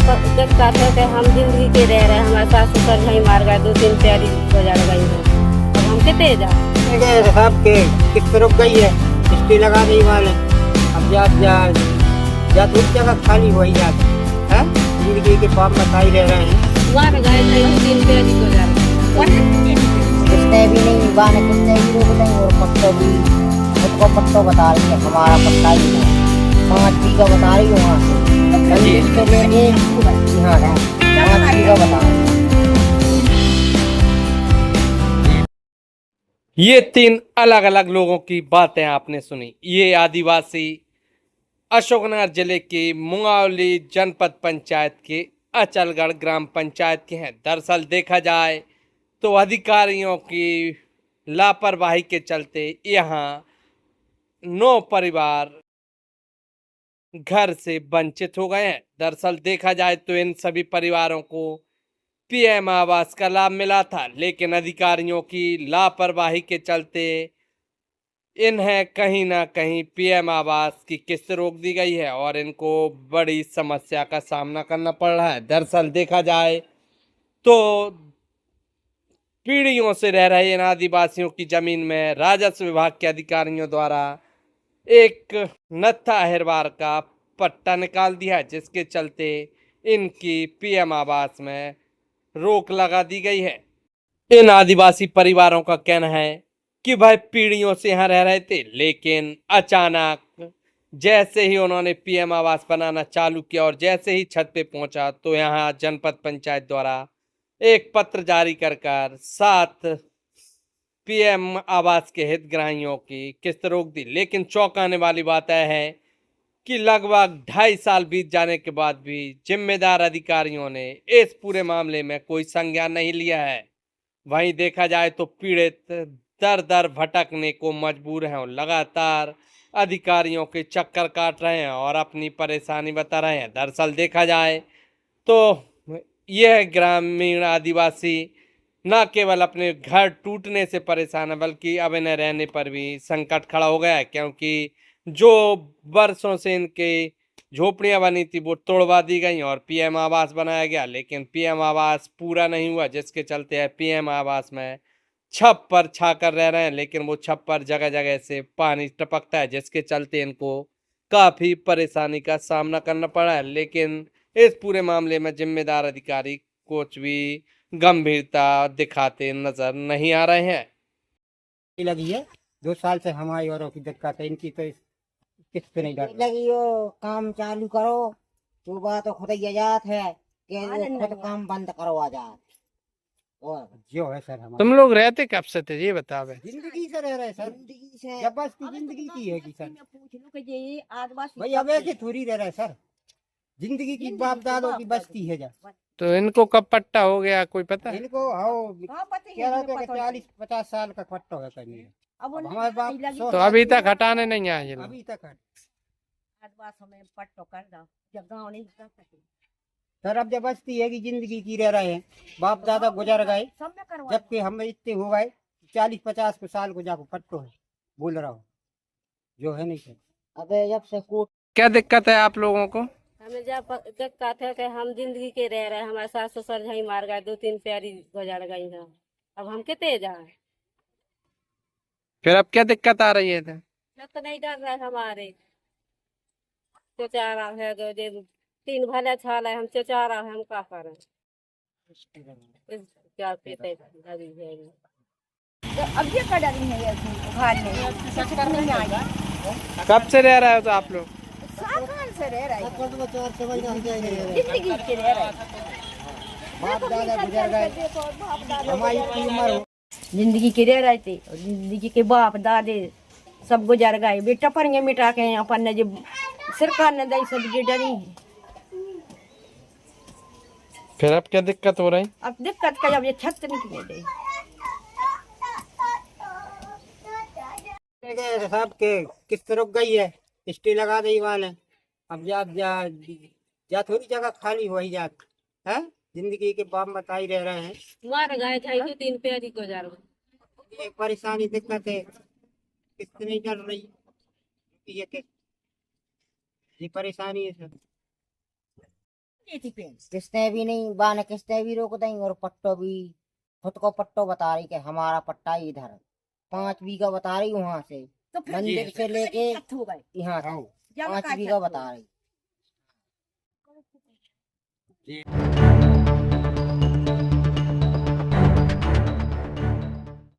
दिक्कत है कि हम जिंदगी के रह रहे हैं, हमारे सास ससुर भाई मार गए, 2-3 प्यारी गुजर गई है। अब हम कितने जा साहब के किस्त रुक गई है, किस्ती लगा दी वाले। अब जा जा जा दूसरी जगह खाली हो ही जाती है। जिंदगी के पाप में खाई रह रहे हैं। मार गए थे 2-3 प्यारी गुजर गई। किस्तें भी नहीं बाने, किस्तें भी रोक देंगे और पट्टो भी खुद को पट्टो बता रही है, हमारा पट्टा ही है 5 बीघा बता रही है वहाँ से। तो लेंगे हाँ 5 बीघा बता रही है। ये 3 अलग अलग लोगों की बातें आपने सुनी। ये आदिवासी अशोकनगर जिले की मुंगावली जनपद पंचायत के अचलगढ़ ग्राम पंचायत के हैं। दरअसल देखा जाए तो अधिकारियों की लापरवाही के चलते यहाँ 9 परिवार घर से वंचित हो गए हैं। दरअसल देखा जाए तो इन सभी परिवारों को पीएम आवास का लाभ मिला था, लेकिन अधिकारियों की लापरवाही के चलते इन्हें कहीं ना कहीं पीएम आवास की किस्त रोक दी गई है और इनको बड़ी समस्या का सामना करना पड़ रहा है। दरअसल देखा जाए तो पीढ़ियों से रह रहे इन आदिवासियों की जमीन में राजस्व विभाग के अधिकारियों द्वारा एक नत्था अहिरवार का पट्टा निकाल दिया, जिसके चलते इनकी पीएम आवास में रोक लगा दी गई है। इन आदिवासी परिवारों का कहना है कि भाई पीढ़ियों से यहाँ रह रहे थे, लेकिन अचानक जैसे ही उन्होंने पीएम आवास बनाना चालू किया और जैसे ही छत पे पहुंचा तो यहाँ जनपद पंचायत द्वारा एक पत्र जारी कर 7 पीएम आवास के हितग्राहियों की किस्त रोक दी। लेकिन चौंकाने वाली बात यह है कि लगभग 2.5 साल बीत जाने के बाद भी जिम्मेदार अधिकारियों ने इस पूरे मामले में कोई संज्ञान नहीं लिया है। वहीं देखा जाए तो पीड़ित दर दर भटकने को मजबूर हैं और लगातार अधिकारियों के चक्कर काट रहे हैं और अपनी परेशानी बता रहे हैं। दरअसल देखा जाए तो यह ग्रामीण आदिवासी न केवल अपने घर टूटने से परेशान है, बल्कि अब इन्हें रहने पर भी संकट खड़ा हो गया है, क्योंकि जो वर्षों से इनके झोपड़ियां बनी थी वो तोड़वा दी गई और पीएम आवास बनाया गया, लेकिन पीएम आवास पूरा नहीं हुआ, जिसके चलते पीएम आवास में छत पर छाकर रह रहे हैं, लेकिन वो छत पर जगह जगह से पानी टपकता है, जिसके चलते इनको काफ़ी परेशानी का सामना करना पड़ा है। लेकिन इस पूरे मामले में जिम्मेदार अधिकारी कुछ भी गंभीरता दिखाते नजर नहीं आ रहे हैं। लगी है 2 साल से हमारी औरों की दिक्कत है, इनकी तो किस्त पे नहीं डाल लगी हो काम चालू करो तो बात तो खुद ही आजाद है कि वो खुद काम बंद करो आजाद। और जो है सर हमारी तुम लोग रहते कब से थे ये बतावे? जिंदगी से रह रहे सर। जिंदगी से जबरदस्ती जिंदगी की है कि सर पूछ लो कि ये आदिवासी भाई अब ऐसे थोड़ी रह रहे सर। जिंदगी की बाप दादों की बस्ती है जा। तो इनको कब पट्टा हो गया कोई पता है? इनको आओ हाँ पता कह रहे थे कि है 40-50 साल का पट्टा है कहीं। अब अब हमारे बाप नहीं लगी 100 तो अभी तक हटाने नहीं आए ये लोग। अभी तक है आदिवासी में पट्टो कर दो जब गाँव नहीं कर सके सर। अब जबरदस्ती है कि जिंदगी की रह रहे हैं, बाप दादा गुजर गए, सब में करवा जबकि हम इतने हो गए 40-50 साल को जाको पट्टो है बोल रहा हूँ जो है नहीं सर। अबे जब से कोर्ट क्या दिक्कत है आप लोगों को? हमें जब दिक्कत है कि हम जिंदगी के रह रहे हैं, हमारे सास ससुर भाई मार गए, 2-3 प्यारी गुजर गई हैं। अब हम कितने जाए फिर अब क्या दिक्कत आ रही है? तो नहीं डर रहे हमारे चौचारा है जो 3 भले छाल है, हम चौचारा है, हम क्या करें क्या पीते अभी है अब ये का डरी है घर में नहीं आएगा। कब से रह रहे हो तो आप लोग? साल से रह रहा है, जिंदगी जिंदगी के रह रहा है। बाप दादा गुजर गए, हमारी इतनी उम्र हो जिंदगी के रह रहे थे और जिंदगी के बाप दादे सब गुजर गए। बेटा पर मिटा के अपन ने जो सरकार ने दी सब ये डरी है। फिर अब क्या दिक्कत हो रही? अब दिक्कत का जब ये छत निकले दे साहब के किस्त रुक गई है, किस्ती लगा दी वाले। अब जा जा जा थोड़ी जगह खाली हो ही जाती है। जिंदगी के बाप बताई रह रहे हैं, मार गए थे 2-3 प्यारी गुजर गई। ये परेशानी दिक्कत है, किस्त नहीं चल रही, ये परेशानी है सर। किस्तें भी नहीं बाने, किस्तें भी रोक देंगे और पट्टो भी खुद को पट्टो बता रही कि हमारा पट्टा ही इधर 5 बीघा बता रही वहां से तो फिर मंदिर से लेके हो गए यहाँ तक जब 5 का बीघा छत बता हो। रही।